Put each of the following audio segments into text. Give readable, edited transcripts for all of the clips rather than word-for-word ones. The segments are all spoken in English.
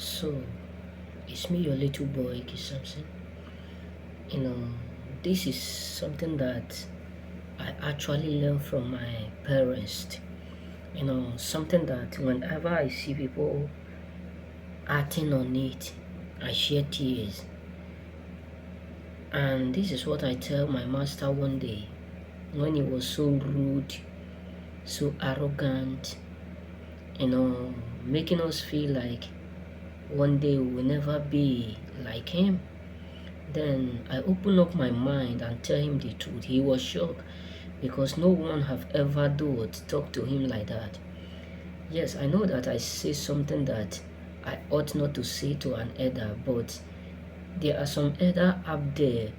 So, it's me, your little boy, Ike Samson. You know, this is something that I actually learned from my parents. Something that whenever I see people acting on it, I shed tears. And this is what I tell my master one day when he was so rude, so arrogant, making us feel like one day we will never be like him. Then I open up my mind and tell him the truth. He was shocked because no one have ever talk to him like that. Yes, I know that I say something that I ought not to say to an elder, but there are some elder up there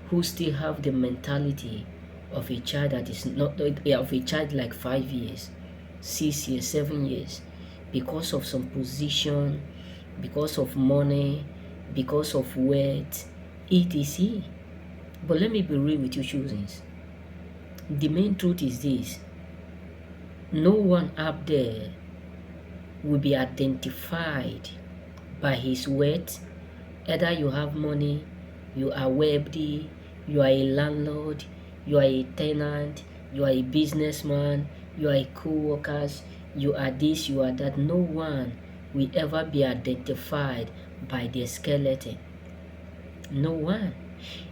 who still have the mentality of a child that is not of a child like 5 years, 6 years, 7 years, because of some position, because of money, because of wealth, etc. But let me be real with you, choosings. The main truth is this: no one up there will be identified by his wealth. Either you have money, you are wealthy, you are a landlord, you are a tenant, you are a businessman, you are a co-workers, you are this, you are that. No one will ever be identified by their skeleton. No one.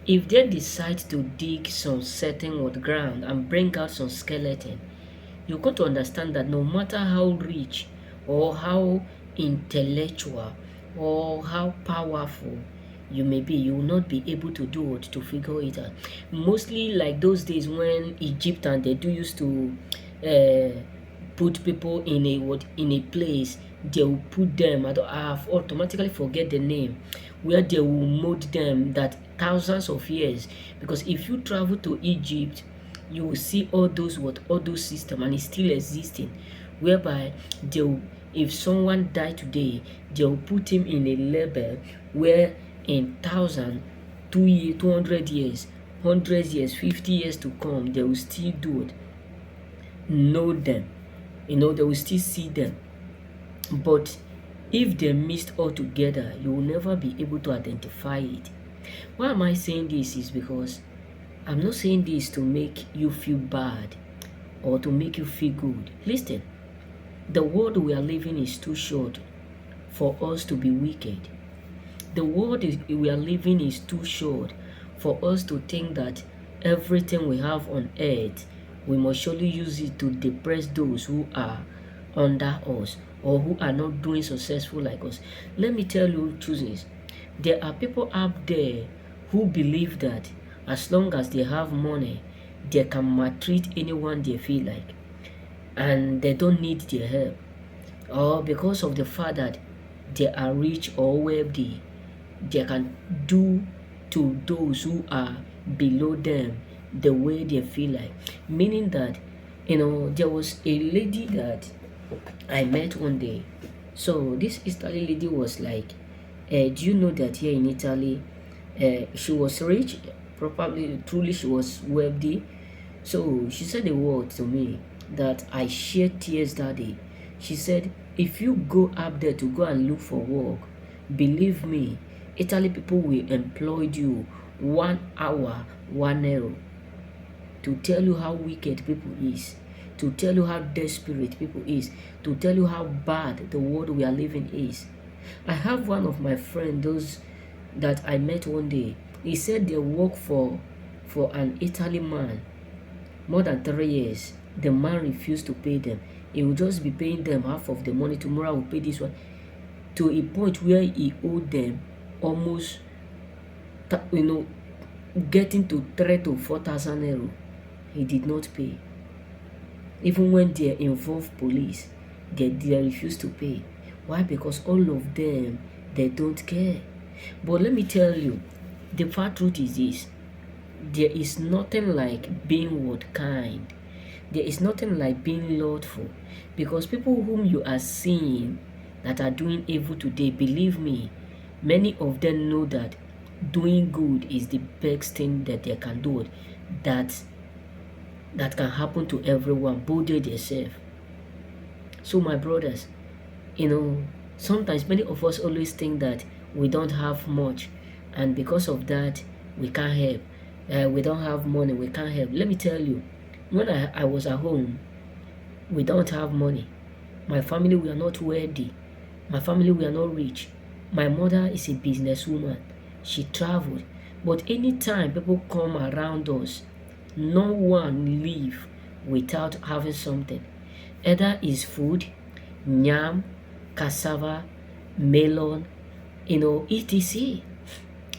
If they decide to dig some certain wood ground and bring out some skeleton, you got to understand that no matter how rich or how intellectual or how powerful you may be, you will not be able to do it to figure it out. Mostly like those days when Egypt and they do used to uh, put people in a place, they will put them. I have automatically forget the name, where they will mold them that thousands of years. Because if you travel to Egypt, you will see all those system and it's still existing, whereby they will, if someone die today, they will put him in a label where in 200 years, 100 years, 50 years to come, they will still do it, know them, they will still see them. But if they missed altogether, you will never be able to identify it. Why am I saying this is because I'm not saying this to make you feel bad or to make you feel good. Listen, the world we are living is too short for us to be wicked. The world we are living is too short for us to think that everything we have on earth, we must surely use it to depress those who are under us or who are not doing successful like us. Let me tell you truths. There are people out there who believe that as long as they have money, they can maltreat anyone they feel like and they don't need their help. Or because of the fact that they are rich or wealthy, they can do to those who are below them the way they feel like. Meaning that, there was a lady that I met one day. So this Italy lady was like, do you know that here in Italy, she was rich, probably truly she was wealthy. So she said a word to me that I shed tears that day. She said, if you go up there to go and look for work, believe me, Italy people will employ you 1 hour, 1 euro, to tell you how wicked people is, to tell you how desperate people is, to tell you how bad the world we are living is. I have one of my friends, those that I met one day. He said they work for an Italy man more than 3 years. The man refused to pay them. He will just be paying them half of the money. Tomorrow I will pay this one, to a point where he owed them almost, getting to 3 to 4,000 euro. He did not pay. Even when they involve police, they refuse to pay. Why? Because all of them, they don't care. But let me tell you, the fat truth is this: there is nothing like being what kind. There is nothing like being lordful. Because people whom you are seeing that are doing evil today, believe me, many of them know that doing good is the best thing that they can do, that can happen to everyone, both they themselves. So my brothers, Sometimes many of us always think that we don't have much, and because of that, we can't help. We don't have money, we can't help. Let me tell you, when I was at home, we don't have money. My family, we are not wealthy. My family, we are not rich. My mother is a businesswoman. She traveled. But anytime people come around us, no one leave without having something. Either is food, yam, cassava, melon, etc.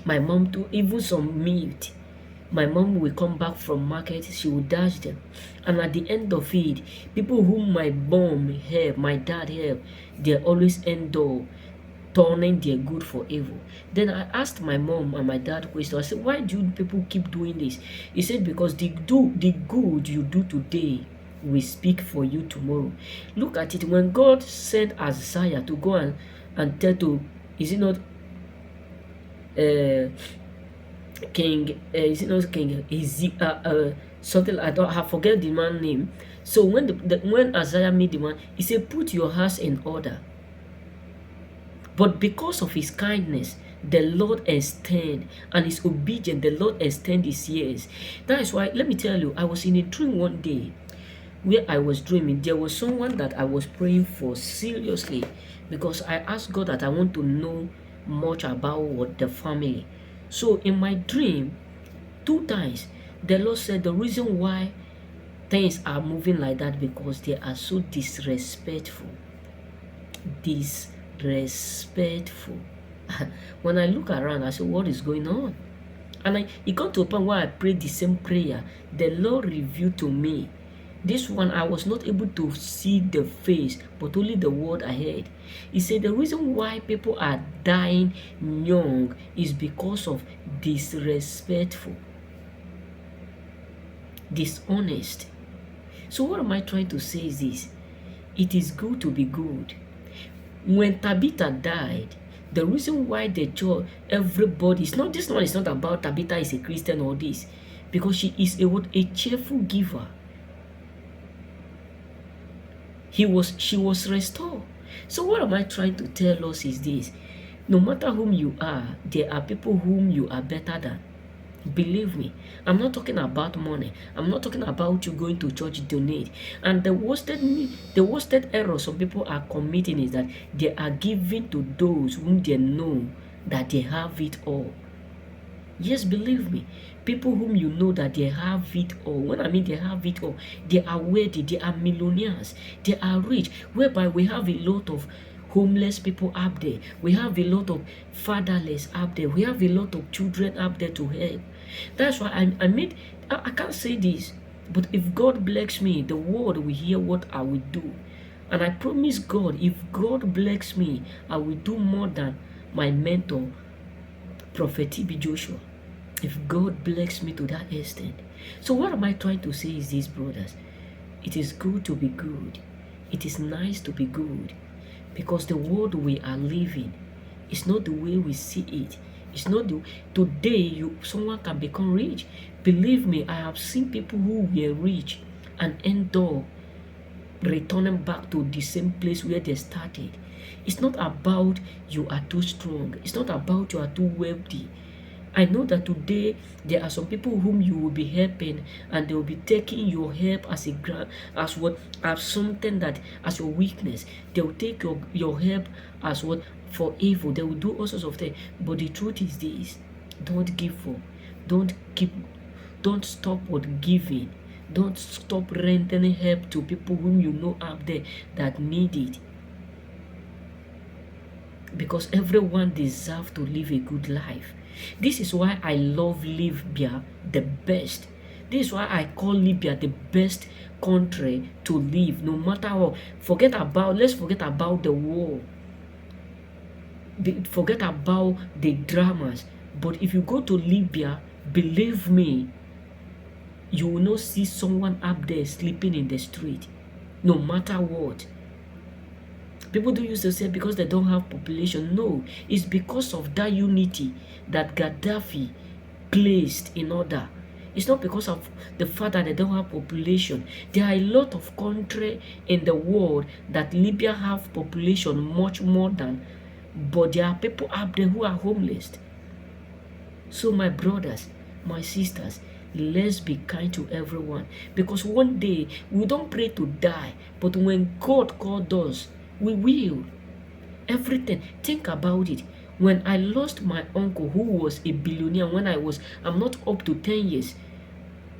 My mom too, even some meat. My mom will come back from market, she will dash them. And at the end of it, people whom my mom help, my dad help, they always end up turning their good for evil. Then I asked my mom and my dad question. I said, why do people keep doing this? He said, because the good you do today will speak for you tomorrow. Look at it. When God sent Isaiah to go and tell to, is it not King, is it not King something, I forget the man's name. So when Isaiah made the man, he said, put your house in order. But because of his kindness, the Lord extend, and his obedience, the Lord extend his years. That is why, let me tell you, I was in a dream one day where I was dreaming. There was someone that I was praying for seriously, because I asked God that I want to know much about what the family. So in my dream, 2 times, the Lord said the reason why things are moving like that because they are so disrespectful. Disrespectful. When I look around, I say, what is going on? And it got to a point where I prayed the same prayer. The Lord revealed to me. This one, I was not able to see the face, but only the word I heard. He said the reason why people are dying young is because of disrespectful, dishonest. So what am I trying to say is this? It is good to be good. When Tabitha died, the reason why the church, everybody, this one is not about Tabitha is a Christian or this, because she is a cheerful giver. She was restored. So what am I trying to tell us is this? No matter whom you are, there are people whom you are better than. Believe me, I'm not talking about money. I'm not talking about you going to church, donate. And the worst error some people are committing is that they are giving to those whom they know that they have it all. Yes, believe me, people whom you know that they have it all. When I mean they have it all, they are wealthy, they are millionaires, they are rich, whereby we have a lot of homeless people up there. We have a lot of fatherless up there. We have a lot of children up there to help. That's why I can't say this, but if God bless me, the world will hear what I will do. And I promise God, if God bless me, I will do more than my mentor, Prophet TB Joshua. If God bless me to that extent. So what am I trying to say is this, brothers? It is good to be good. It is nice to be good. Because the world we are living is not the way we see it. It's not today someone can become rich. Believe me, I have seen people who were rich and end up returning back to the same place where they started. It's not about you are too strong. It's not about you are too wealthy. I know that today there are some people whom you will be helping, and they will be taking your help as as something that as your weakness. They will take your help as what for evil. They will do all sorts of things. But the truth is this: don't give up. Don't stop with giving. Don't stop rendering help to people whom you know out there that need it. Because everyone deserves to live a good life. This is why I love Libya the best. This is why I call Libya the best country to live, no matter what. Let's forget about the war. Forget about the dramas. But if you go to Libya, believe me, you will not see someone up there sleeping in the street, no matter what. People do used to say because they don't have population. No, it's because of that unity that Gaddafi placed in order. It's not because of the fact that they don't have population. There are a lot of countries in the world that Libya have population much more than, but there are people out there who are homeless. So my brothers, my sisters, let's be kind to everyone, because one day we don't pray to die, but when God called us, we will. Everything. Think about it. When I lost my uncle who was a billionaire when I'm not up to 10 years.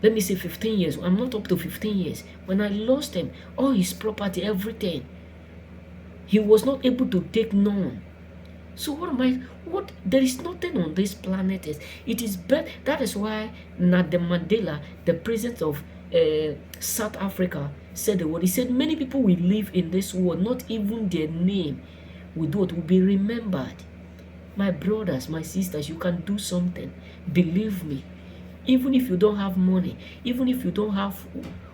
Let me say 15 years. I'm not up to 15 years. When I lost him, all his property, everything, he was not able to take none. So there is nothing on this planet. It is better. That is why Nelson Mandela, the president of South Africa, said the word. He said many people will live in this world, not even their name will be remembered. My brothers, my sisters, you can do something. Believe me. Even if you don't have money, even if you don't have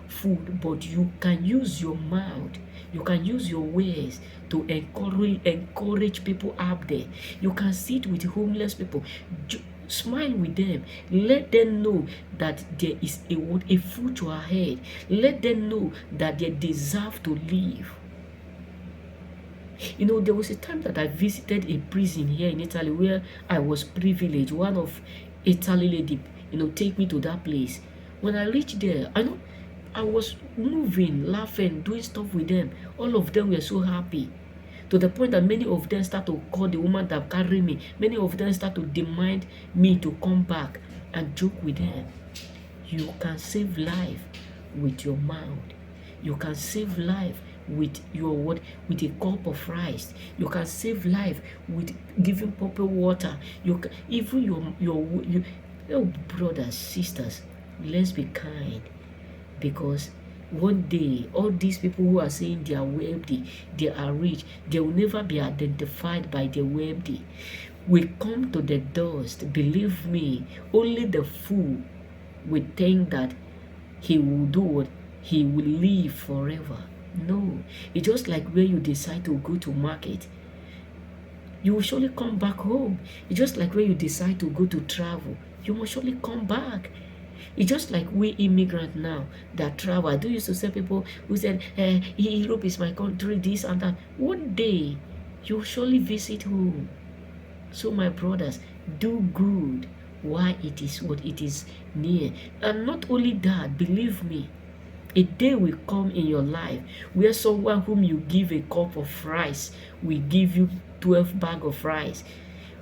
food, but you can use your mouth, you can use your words to encourage people out there. You can sit with homeless people, smile with them, let them know that there is a future ahead. Let them know that they deserve to live. You know, there was a time that I visited a prison here in Italy where I was privileged. One of Italy lady, take me to that place. When I reached there, I was moving, laughing, doing stuff with them. All of them were so happy, to the point that many of them start to call the woman that carried me. Many of them start to demand me to come back and joke with them. You can save life with your mouth. You can save life with your word, with a cup of rice. You can save life with giving people water. You can, even your brothers, sisters, let's be kind, because one day all these people who are saying they are wealthy, they are rich, they will never be identified by the wealthy. We come to the dust. Believe me, only the fool will think that he will do what he will live forever. No, it's just like when you decide to go to market, you will surely come back home. It's just like when you decide to go to travel, you must surely come back. It's just like we immigrants now that travel. I do used to say people who said, Europe is my country, this and that. One day, you'll surely visit home. So my brothers, do good while it is what it is near. And not only that, believe me, a day will come in your life where someone whom you give a cup of rice will give you 12 bags of rice.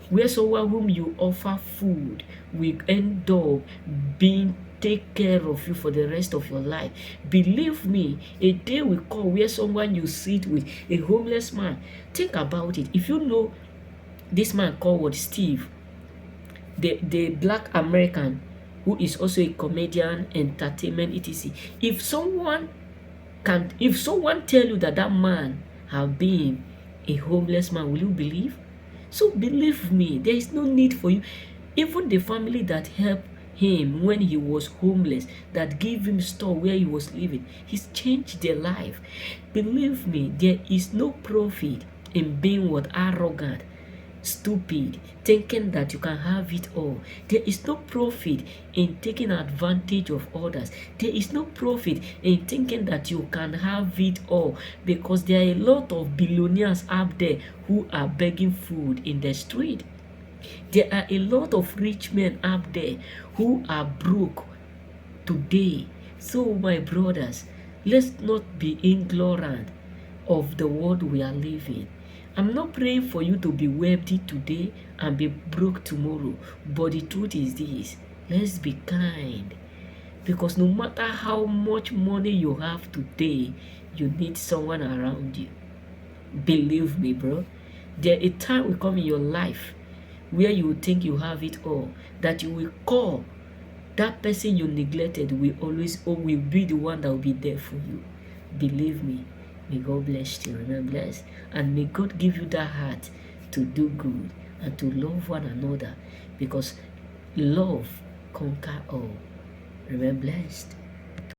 Where someone whom you offer food will end up being take care of you for the rest of your life. Believe me, a day will come where someone you sit with, a homeless man. Think about it. If you know this man called Steve, the black American, who is also a comedian, entertainment, etc. If someone tell you that man have been a homeless man, will you believe? So believe me, there is no need for you. Even the family that helped him when he was homeless, that gave him store where he was living, he's changed their life. Believe me, there is no profit in being arrogant, stupid, thinking that you can have it all. There is no profit in taking advantage of others. There is no profit in thinking that you can have it all, because there are a lot of billionaires out there who are begging food in the street. There are a lot of rich men out there who are broke today. So my brothers, let's not be ignorant of the world we are living. I'm not praying for you to be wealthy today and be broke tomorrow. But the truth is this: let's be kind. Because no matter how much money you have today, you need someone around you. Believe me, bro. There a time will come in your life where you will think you have it all, that you will call that person you neglected will be the one that will be there for you. Believe me. May God bless you. Remain blessed. And may God give you that heart to do good and to love one another, because love conquers all. Remain blessed.